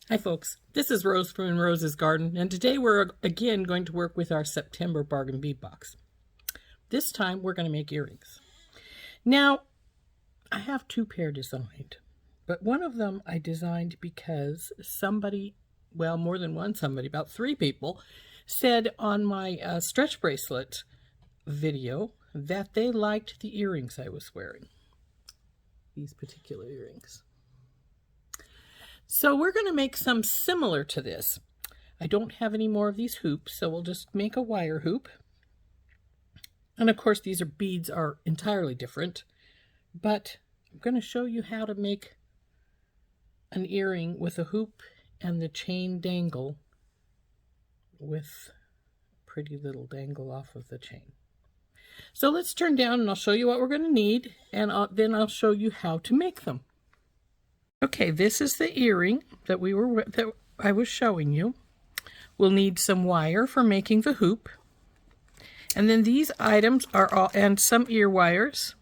Hi folks, this is Rose from Rose's Garden, and today we're again going to work with our September Bargain Bead Box. This time we're going to make earrings. Now, I have two pair designed, but one of them I designed because somebody, well, more than one somebody, about 3 people, said on my stretch bracelet video that they liked the earrings I was wearing. These particular earrings. So we're going to make some similar to this. I don't have any more of these hoops, so we'll just make a wire hoop. And of course, these beads are entirely different, but I'm going to show you how to make an earring with a hoop and the chain dangle with a pretty little dangle off of the chain. So let's turn down and I'll show you what we're going to need, and then I'll show you how to make them. Okay, this is the earring that I was showing you. We'll need some wire for making the hoop. And then these items are all, and some ear wires.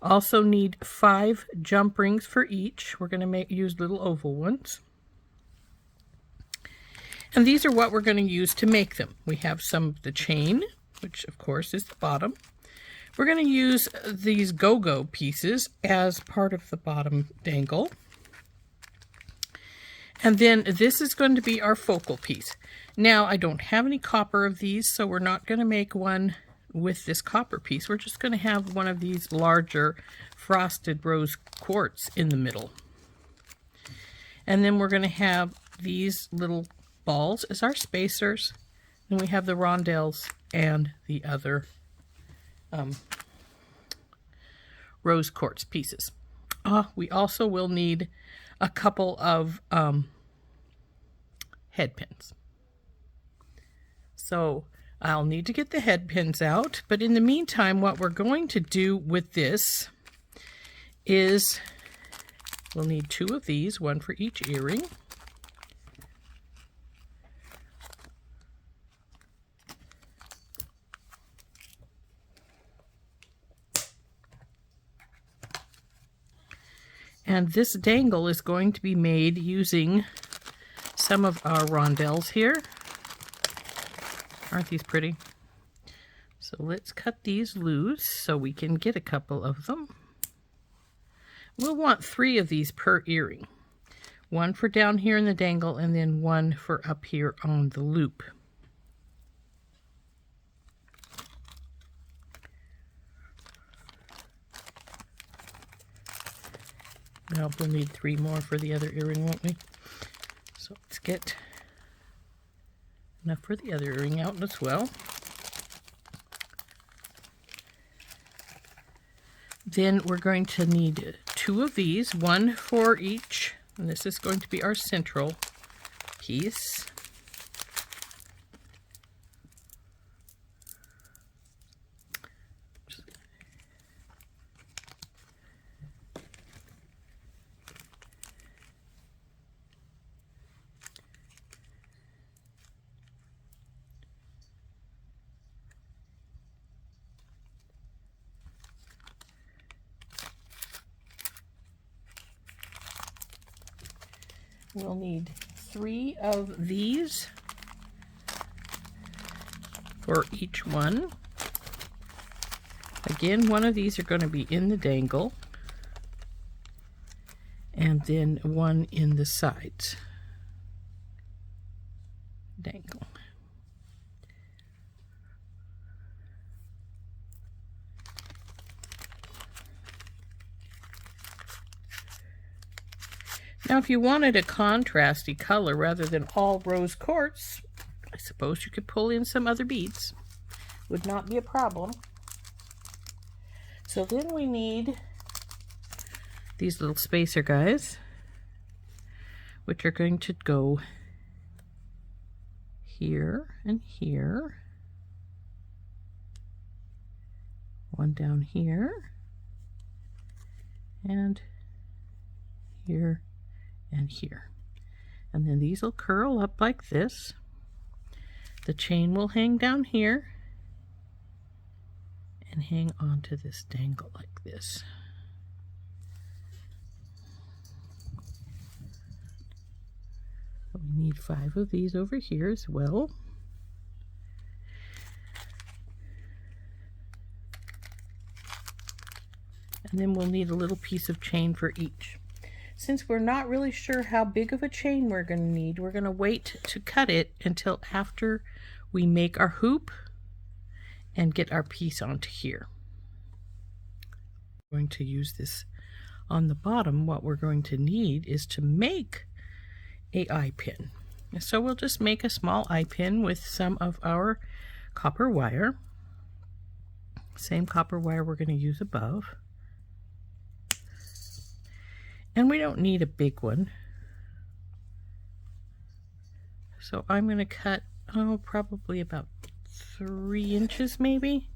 Also need 5 jump rings for each. We're going to use little oval ones. And these are what we're going to use to make them. We have some of the chain, which of course is the bottom. We're going to use these go-go pieces as part of the bottom dangle. And then this is going to be our focal piece. Now, I don't have any copper of these, so we're not going to make one with this copper piece. We're just going to have one of these larger frosted rose quartz in the middle. And then we're going to have these little balls as our spacers. And we have the rondelles and the other rose quartz pieces. We also will need a couple of head pins. So I'll need to get the head pins out, but in the meantime, what we're going to do with this is we'll need 2 of these, one for each earring. And this dangle is going to be made using some of our rondelles here. Aren't these pretty? So let's cut these loose so we can get a couple of them. We'll want 3 of these per earring. 1 for down here in the dangle and then 1 for up here on the loop. Now we'll need 3 more for the other earring, won't we? So let's get enough for the other earring out as well. Then we're going to need 2 of these, 1 for each, and this is going to be our central piece. We'll need 3 of these for each one. Again, 1 of these are going to be in the dangle, and then 1 in the sides dangle. Now, if you wanted a contrasty color rather than all rose quartz, I suppose you could pull in some other beads. Would not be a problem. So then we need these little spacer guys, which are going to go here and here. 1 down here, and here, and here. And then these will curl up like this. The chain will hang down here and hang onto this dangle like this. We need 5 of these over here as well. And then we'll need a little piece of chain for each. Since we're not really sure how big of a chain we're going to need, we're going to wait to cut it until after we make our hoop and get our piece onto here. I'm going to use this on the bottom. What we're going to need is to make a eye pin. So we'll just make a small eye pin with some of our copper wire. Same copper wire we're going to use above. And we don't need a big one. So I'm going to cut, probably about 3 inches maybe.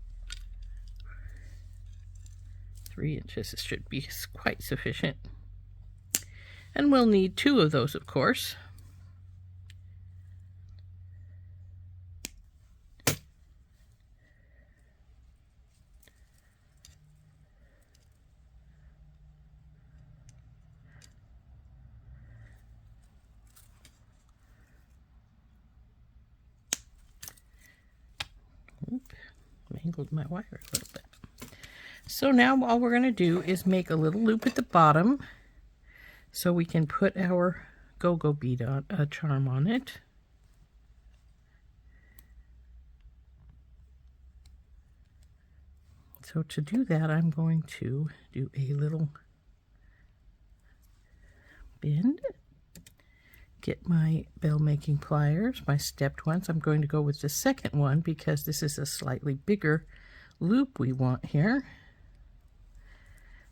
3 inches should be quite sufficient. And we'll need 2 of those, of course. Mangled my wire a little bit. So now all we're going to do is make a little loop at the bottom so we can put our go-go bead on, charm on it. So to do that, I'm going to do a little bend. Get my bell making pliers, my stepped ones. I'm going to go with the second one because this is a slightly bigger loop we want here,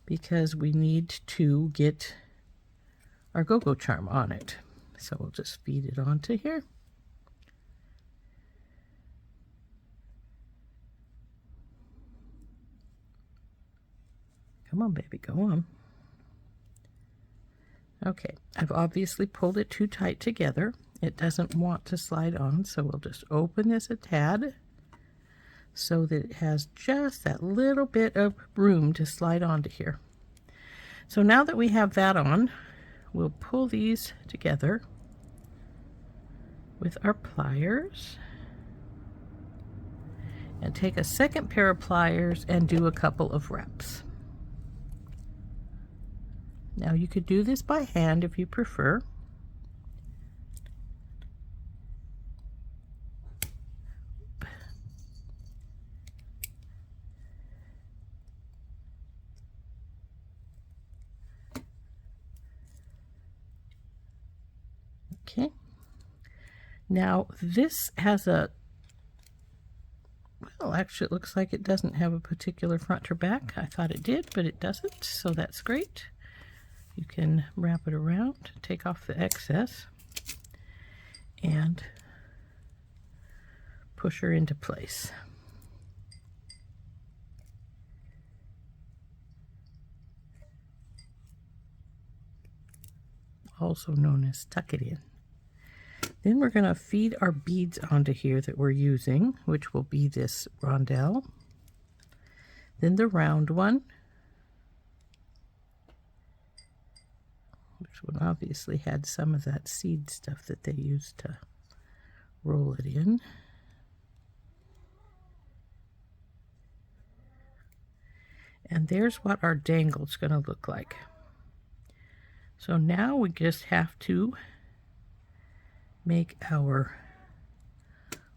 because we need to get our go-go charm on it. So we'll just feed it onto here. Come on, baby, go on. Okay, I've obviously pulled it too tight together. It doesn't want to slide on, so we'll just open this a tad so that it has just that little bit of room to slide onto here. So now that we have that on, we'll pull these together with our pliers and take a second pair of pliers and do a couple of wraps. Now you could do this by hand if you prefer. Okay. Now this has a, well, actually it looks like it doesn't have a particular front or back. I thought it did, but it doesn't, so that's great. You can wrap it around, take off the excess, and push her into place. Also known as tuck it in. Then we're going to feed our beads onto here that we're using, which will be this rondelle, then the round one, which one obviously had some of that seed stuff that they used to roll it in. And there's what our dangle is going to look like. So now we just have to make our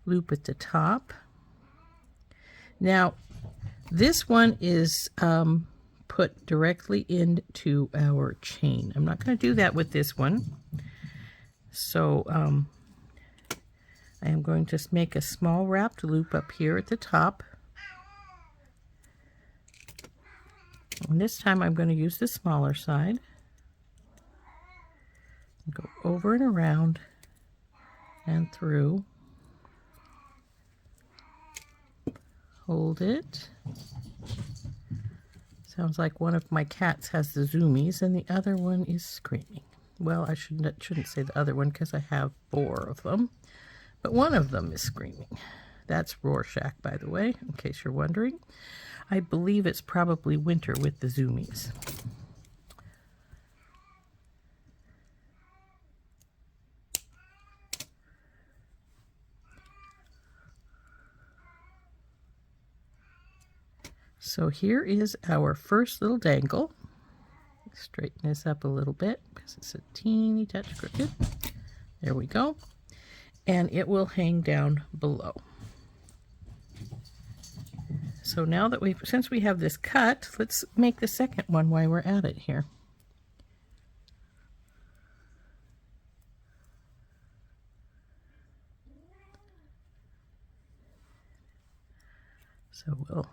loop at the top. Now this one is put directly into our chain. I'm not going to do that with this one. So I am going to make a small wrapped loop up here at the top. And this time I'm going to use the smaller side. Go over and around and through. Hold it. Sounds like one of my cats has the zoomies and the other one is screaming. Well, I shouldn't say the other one because I have 4 of them, but one of them is screaming. That's Rorschach, by the way, in case you're wondering. I believe it's probably winter with the zoomies. So here is our first little dangle. Straighten this up a little bit because it's a teeny touch crooked. There we go. And it will hang down below. So now that since we have this cut, let's make the second one while we're at it here. So we'll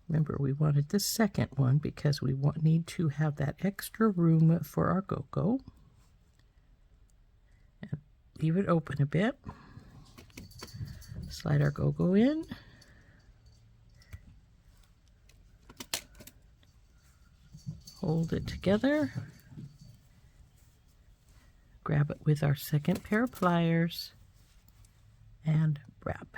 remember we wanted the second one because we need to have that extra room for our go-go. And leave it open a bit. Slide our go-go in. Hold it together. Grab it with our second pair of pliers and wrap.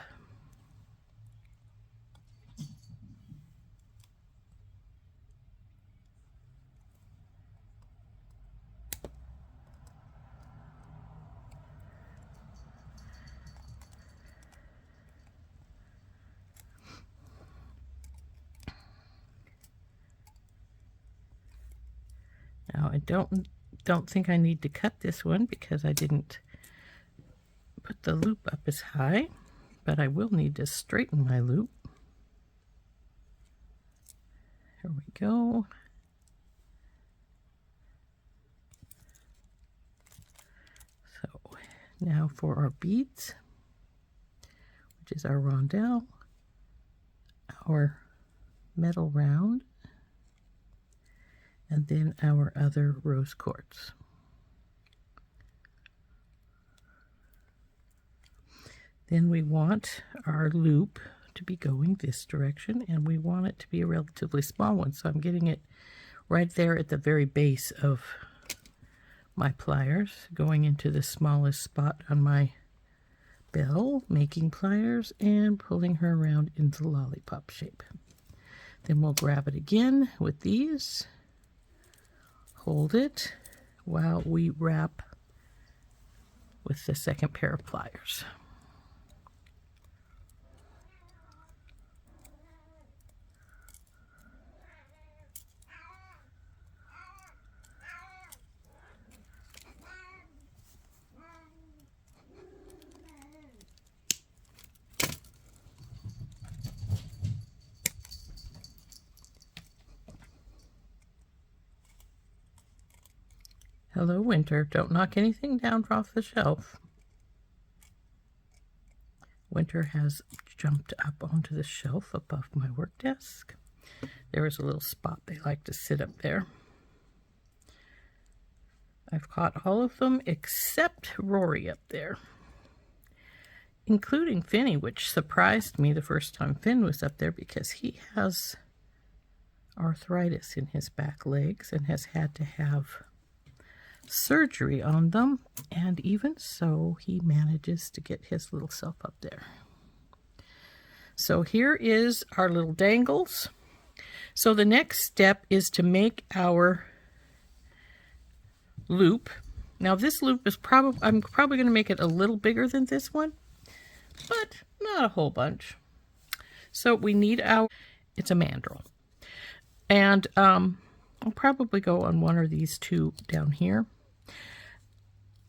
Now I don't think I need to cut this one because I didn't put the loop up as high, but I will need to straighten my loop. There we go. So now for our beads, which is our rondelle, our metal round, and then our other rose quartz. Then we want our loop to be going this direction, and we want it to be a relatively small one. So I'm getting it right there at the very base of my pliers, going into the smallest spot on my bell, making pliers, and pulling her around into the lollipop shape. Then we'll grab it again with these. Hold it while we wrap with the second pair of pliers. Hello, Winter. Don't knock anything down off the shelf. Winter has jumped up onto the shelf above my work desk. There is a little spot they like to sit up there. I've caught all of them except Rory up there, including Finny, which surprised me the first time Finn was up there because he has arthritis in his back legs and has had to have surgery on them, and even so he manages to get his little self up there. So here is our little dangles. So the next step is to make our loop. Now this loop is I'm probably going to make it a little bigger than this one, but not a whole bunch. So we need it's a mandrel, and I'll probably go on one of these two down here.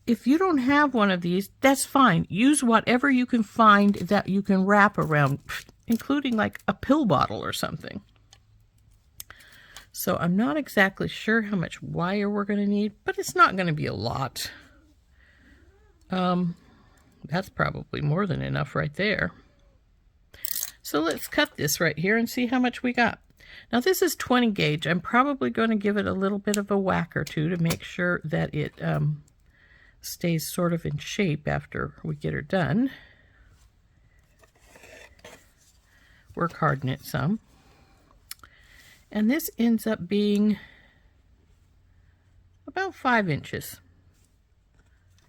If you don't have one of these, that's fine. Use whatever you can find that you can wrap around, including like a pill bottle or something. So I'm not exactly sure how much wire we're going to need, but it's not going to be a lot. That's probably more than enough right there. So let's cut this right here and see how much we got. Now this is 20 gauge. I'm probably going to give it a little bit of a whack or two to make sure that it stays sort of in shape after we get her done. Work hard in it some. And this ends up being about 5 inches,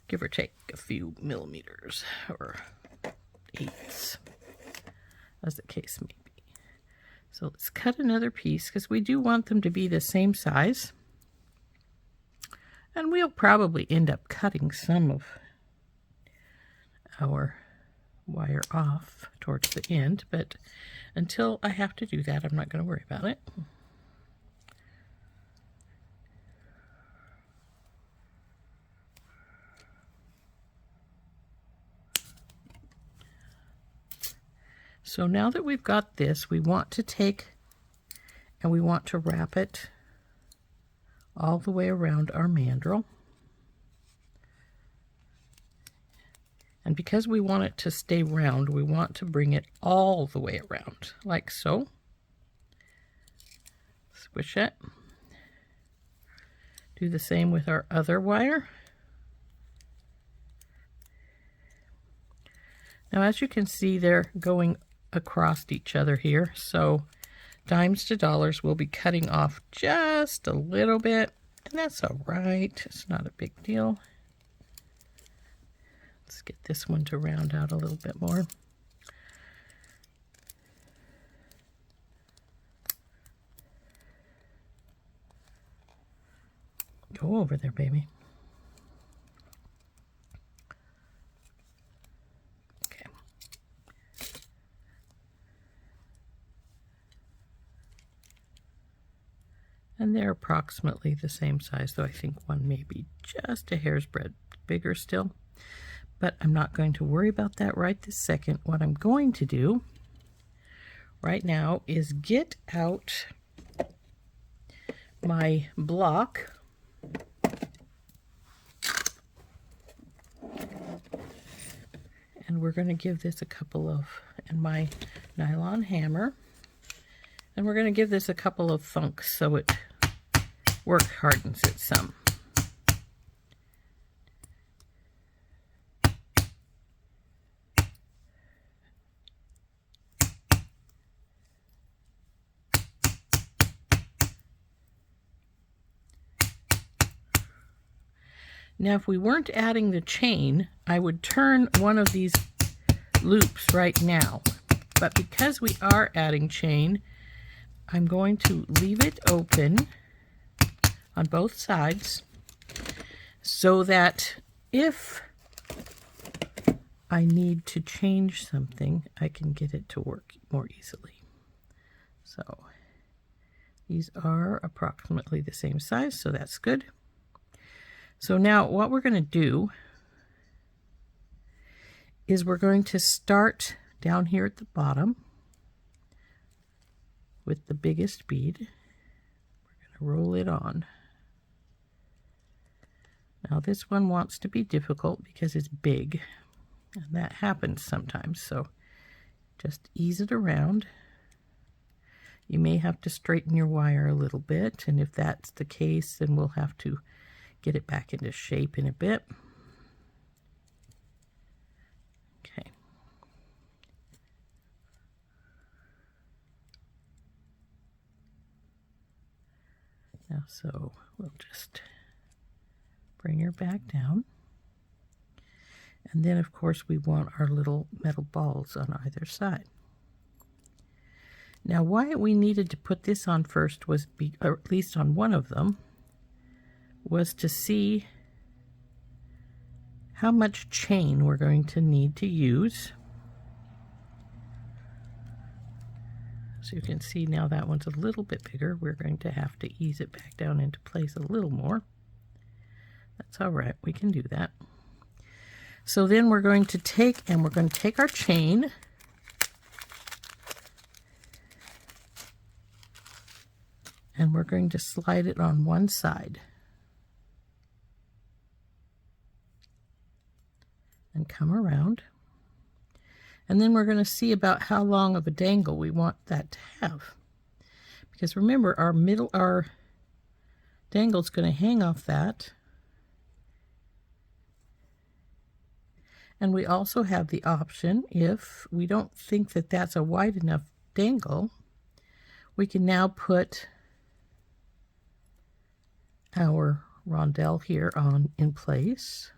give or take a few millimeters or eighths, as the case may be. So let's cut another piece because we do want them to be the same size. And we'll probably end up cutting some of our wire off towards the end, but until I have to do that, I'm not going to worry about it. So now that we've got this, we want to take and we want to wrap it all the way around our mandrel. And because we want it to stay round, we want to bring it all the way around, like so. Squish it. Do the same with our other wire. Now, as you can see, they're going across each other here, so dimes to dollars will be cutting off just a little bit, and that's all right. It's not a big deal. Let's get this one to round out a little bit more. Go over there, baby. Okay. And they're approximately the same size, though I think one may be just a hair's breadth bigger still. But I'm not going to worry about that right this second. What I'm going to do right now is get out my block and we're going to give this a couple of, and my nylon hammer, and we're going to give this a couple of thunks so it work hardens it some. Now, if we weren't adding the chain, I would turn one of these loops right now. But because we are adding chain, I'm going to leave it open on both sides so that if I need to change something, I can get it to work more easily. So these are approximately the same size, so that's good. So now what we're going to do is we're going to start down here at the bottom with the biggest bead. We're going to roll it on. Now this one wants to be difficult because it's big, and that happens sometimes, so just ease it around. You may have to straighten your wire a little bit, and if that's the case, then we'll have to get it back into shape in a bit. Okay. Now, so we'll just bring her back down. And then, of course, we want our little metal balls on either side. Now, why we needed to put this on first was, or at least on one of them, was to see how much chain we're going to need to use. So you can see now that one's a little bit bigger. We're going to have to ease it back down into place a little more. That's all right, we can do that. So then we're going to take our chain and we're going to slide it on one side. And come around, and then we're going to see about how long of a dangle we want that to have, because remember our dangle is going to hang off that, and we also have the option, if we don't think that that's a wide enough dangle, we can now put our rondelle here on in place.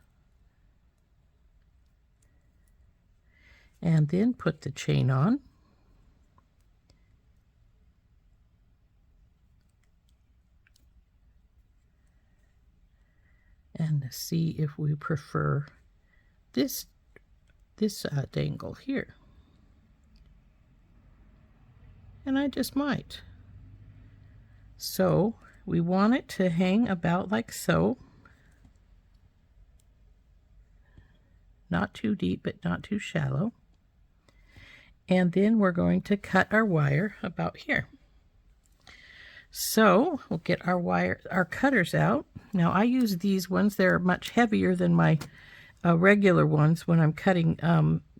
And then put the chain on. And see if we prefer this this dangle here. And I just might. So we want it to hang about like so. Not too deep, but not too shallow. And then we're going to cut our wire about here. So we'll get our cutters out. Now I use these ones. They're much heavier than my regular ones when I'm cutting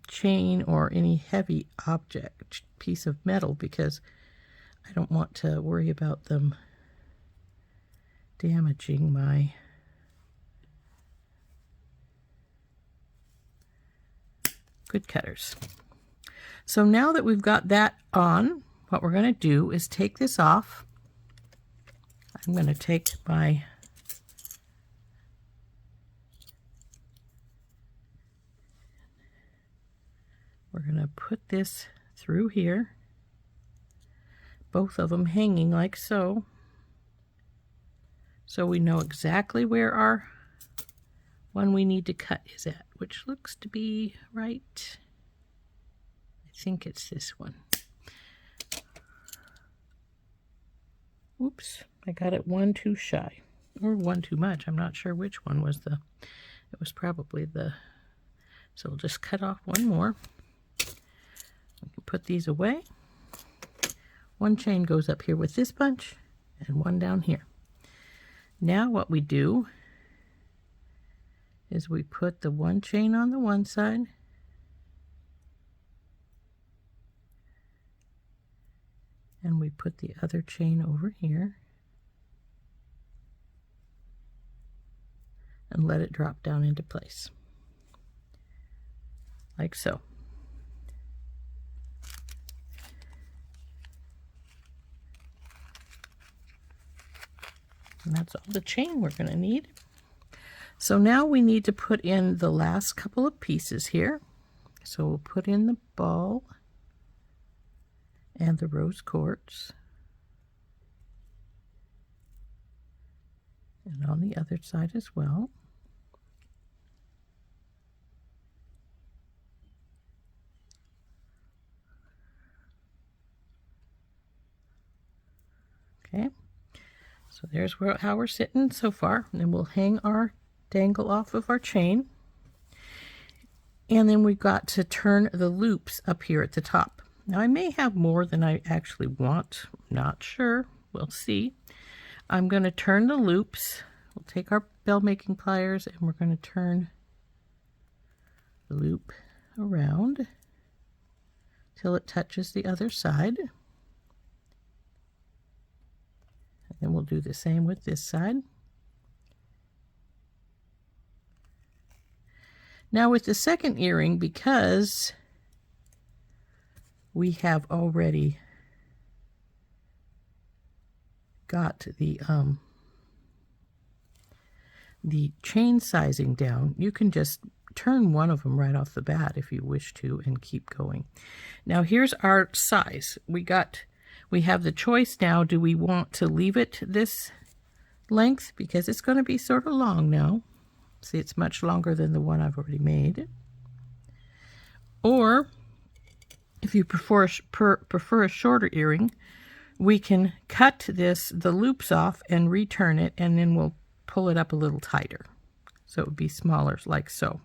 chain or any heavy object, piece of metal, because I don't want to worry about them damaging my good cutters. So now that we've got that on, what we're going to do is take this off. I'm going to take my we're going to put this through here, both of them hanging like so, so we know exactly where our one we need to cut is at, which looks to be right. I think it's this one. Oops, I got it one too shy, or one too much. I'm not sure which one was the, it was probably the, so we'll just cut off one more. We can put these away. One chain goes up here with this bunch, and one down here. Now what we do is we put the one chain on the one side, and we put the other chain over here and let it drop down into place like so. And that's all the chain we're going to need. So now we need to put in the last couple of pieces here. So we'll put in the ball and the rose quartz, and on the other side as well. Okay, so there's how we're sitting so far, and then we'll hang our dangle off of our chain, and then we've got to turn the loops up here at the top. Now I may have more than I actually want, not sure, we'll see. I'm going to turn the loops. We'll take our bell making pliers and we're going to turn the loop around till it touches the other side. And then we'll do the same with this side. Now with the second earring, because we have already got the chain sizing down, you can just turn one of them right off the bat if you wish to and keep going. Now here's our size. We have the choice now. Do we want to leave it this length because it's going to be sort of long now? See, it's much longer than the one I've already made. Or if you prefer a shorter earring, we can cut the loops off and return it, and then we'll pull it up a little tighter. So it would be smaller, like so.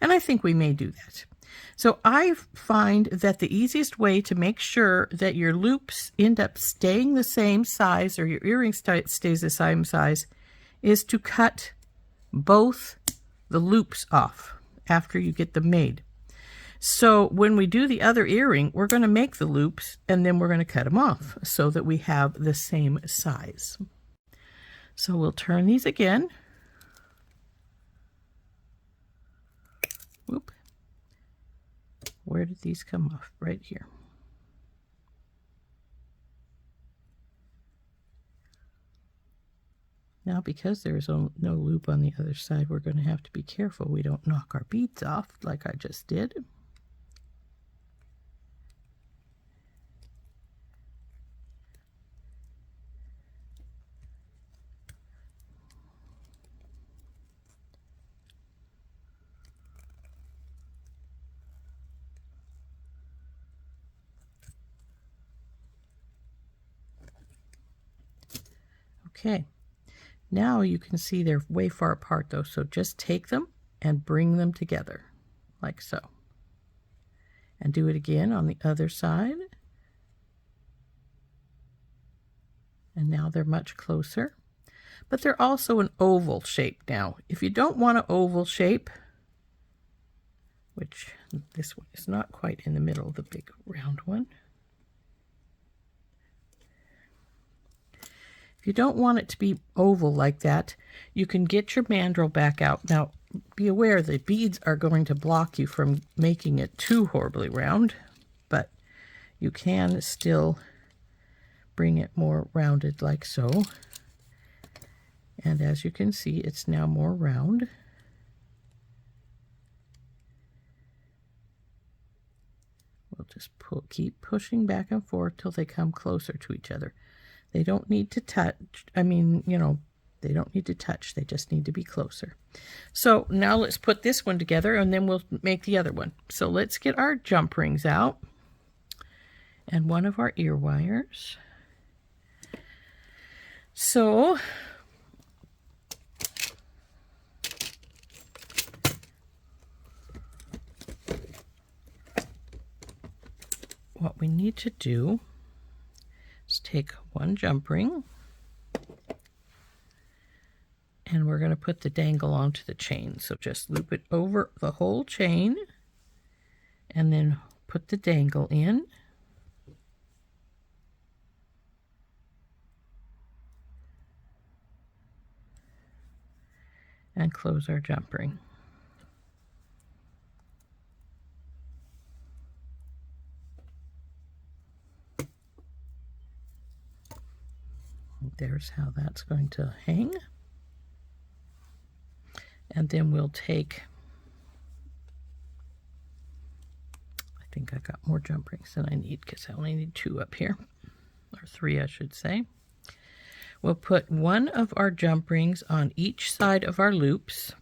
And I think we may do that. So I find that the easiest way to make sure that your loops end up staying the same size, or your earring stays the same size, is to cut both the loops off after you get them made. So when we do the other earring, we're going to make the loops and then we're going to cut them off so that we have the same size. So we'll turn these again. Whoop. Where did these come off? Right here. Now, because there's no loop on the other side, we're going to have to be careful we don't knock our beads off like I just did. Okay, now you can see they're way far apart though, so just take them and bring them together like so. And do it again on the other side. And now they're much closer. But they're also an oval shape now. If you don't want an oval shape, which this one is not quite in the middle of the big round one. If you don't want it to be oval like that, you can get your mandrel back out. Now, be aware the beads are going to block you from making it too horribly round, but you can still bring it more rounded like so. And as you can see, it's now more round. We'll just keep pushing back and forth till they come closer to each other. They don't need to touch. I mean, you know, they don't need to touch. They just need to be closer. So now let's put this one together and then we'll make the other one. So let's get our jump rings out and one of our ear wires. So what we need to do is take one jump ring and we're going to put the dangle onto the chain. So just loop it over the whole chain and then put the dangle in. And close our jump ring. There's how that's going to hang. And then we'll take, I think I got more jump rings than I need because I only need 2 up here, or 3 I should say. We'll put one of our jump rings on each side of our loops.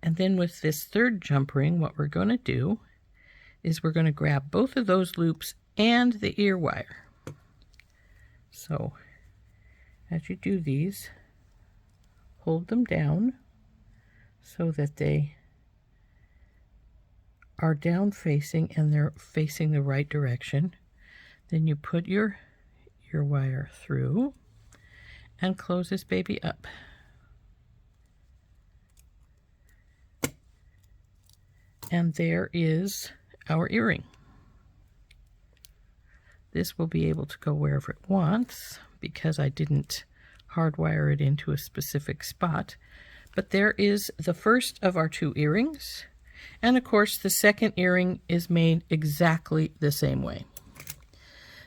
And then with this third jump ring, what we're going to do is we're going to grab both of those loops and the ear wire. So as you do these, hold them down so that they are down facing and they're facing the right direction. Then you put your ear wire through and close this baby up. And there is our earring. This will be able to go wherever it wants because I didn't hardwire it into a specific spot. But there is the first of our 2 earrings. And of course, the second earring is made exactly the same way.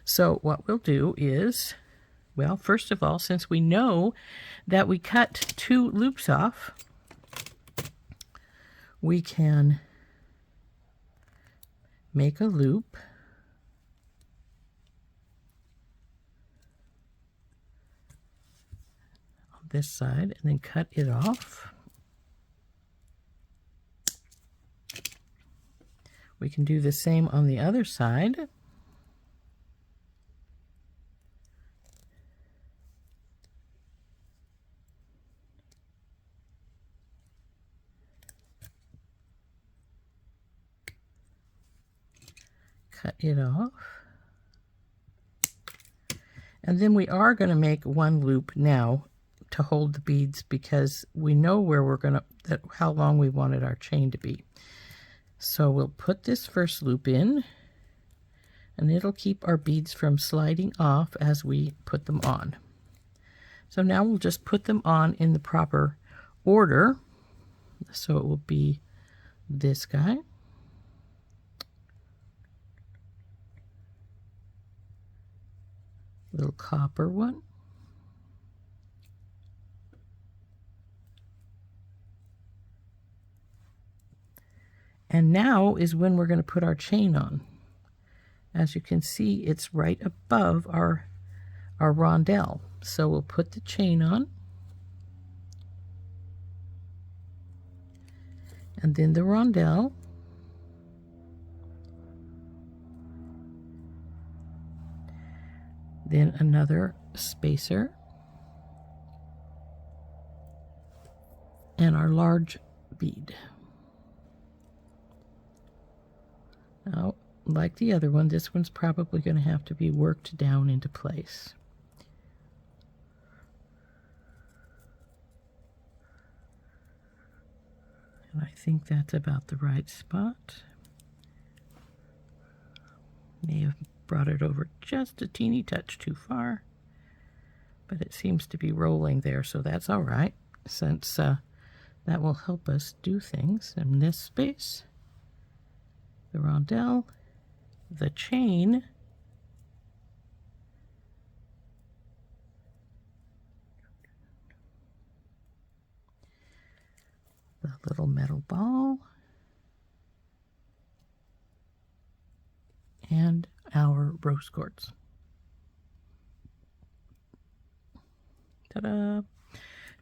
So what we'll do is, well, first of all, since we know that we cut 2 loops off, we can make a loop on this side and then cut it off. We can do the same on the other side. Cut it off. And then we are going to make 1 loop now to hold the beads because we know where we're going to, how long we wanted our chain to be. So we'll put this first loop in and it'll keep our beads from sliding off as we put them on. So now we'll just put them on in the proper order. So it will be this guy. Little copper one. And now is when we're going to put our chain on. As you can see, it's right above our rondelle. So we'll put the chain on. And then the rondelle. Then another spacer. And our large bead. Now, like the other one, this one's probably going to have to be worked down into place. And I think that's about the right spot. May have brought it over just a teeny touch too far, but it seems to be rolling there, so that's all right, since that will help us do things in this space. The rondelle, the chain, the little metal ball, and our rose quartz. Ta-da!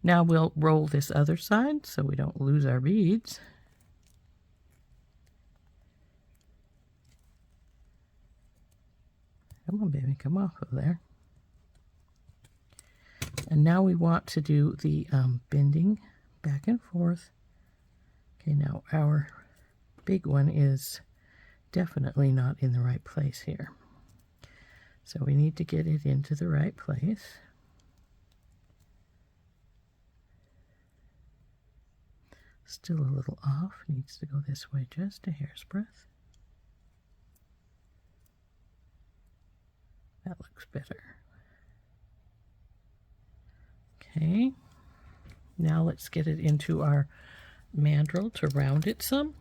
Now we'll roll this other side so we don't lose our beads. Come on, baby, come off of there. And now we want to do the bending back and forth. Okay, now our big one is definitely not in the right place here. So we need to get it into the right place. Still a little off, needs to go this way just a hair's breadth. That looks better. Okay, now let's get it into our mandrel to round it some.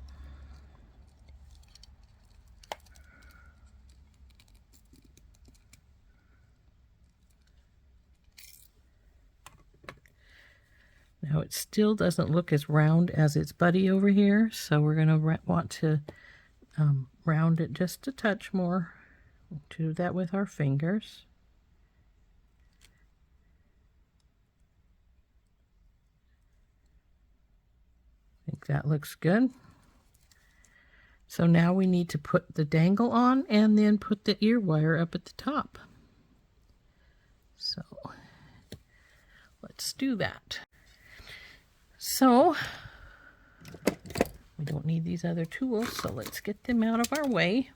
Now it still doesn't look as round as its buddy over here, so we're going to want to round it just a touch more. We'll do that with our fingers. I think that looks good. So now we need to put the dangle on and then put the ear wire up at the top. So let's do that. So we don't need these other tools, so let's get them out of our way.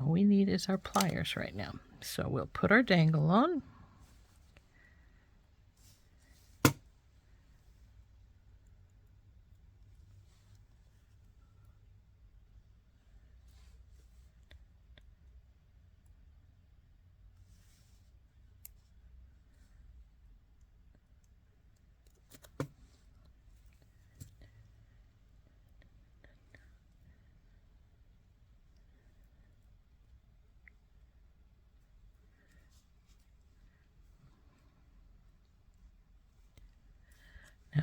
All we need is our pliers right now. So we'll put our dangle on.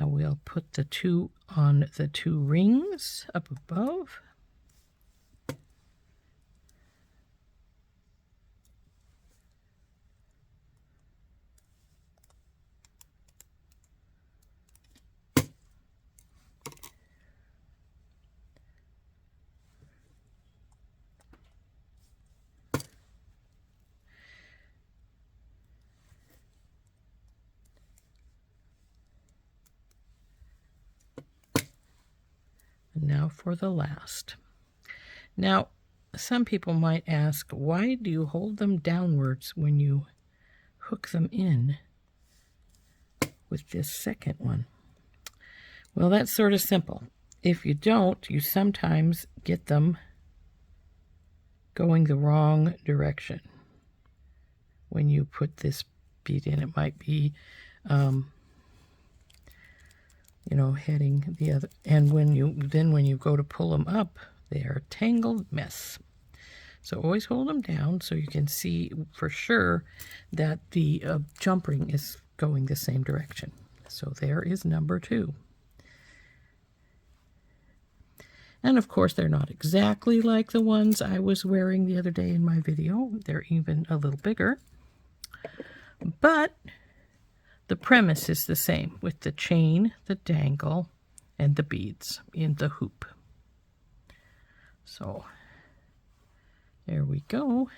Now we'll put the two on the two rings up above. Now for the last. Now, some people might ask, why do you hold them downwards when you hook them in with this second one? Well, that's sort of simple. If you don't, you sometimes get them going the wrong direction. When you put this bead in, it might be you know, heading the other, and when you go to pull them up, they are a tangled mess. So always hold them down so you can see for sure that the jump ring is going the same direction. So there is number 2. And of course, they're not exactly like the ones I was wearing the other day in my video. They're even a little bigger. But the premise is the same with the chain, the dangle, and the beads in the hoop. So there we go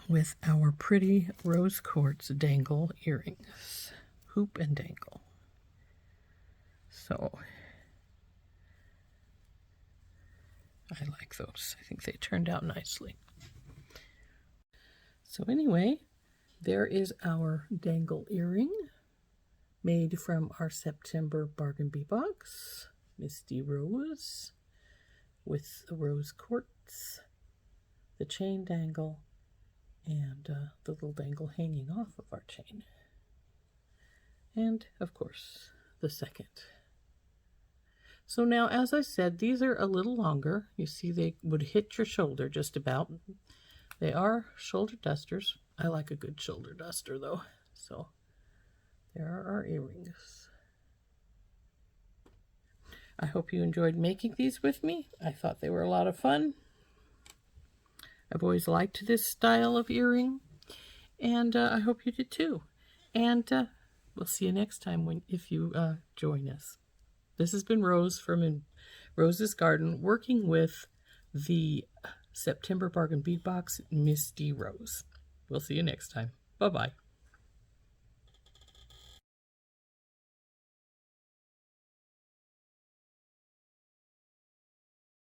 with our pretty rose quartz dangle earrings, hoop and dangle. So I like those. I think they turned out nicely. So anyway, there is our dangle earring made from our September Bargain Bead Box, Misty Rose, with the rose quartz, the chain dangle, and the little dangle hanging off of our chain. And, of course, the second. So now, as I said, these are a little longer. You see, they would hit your shoulder just about. They are shoulder dusters. I like a good shoulder duster, though. So there are our earrings. I hope you enjoyed making these with me. I thought they were a lot of fun. I've always liked this style of earring, and I hope you did too. And we'll see you next time if you join us. This has been Rose from Rose's Garden, working with the September Bargain Bead Box, Misty Rose. We'll see you next time. Bye-bye.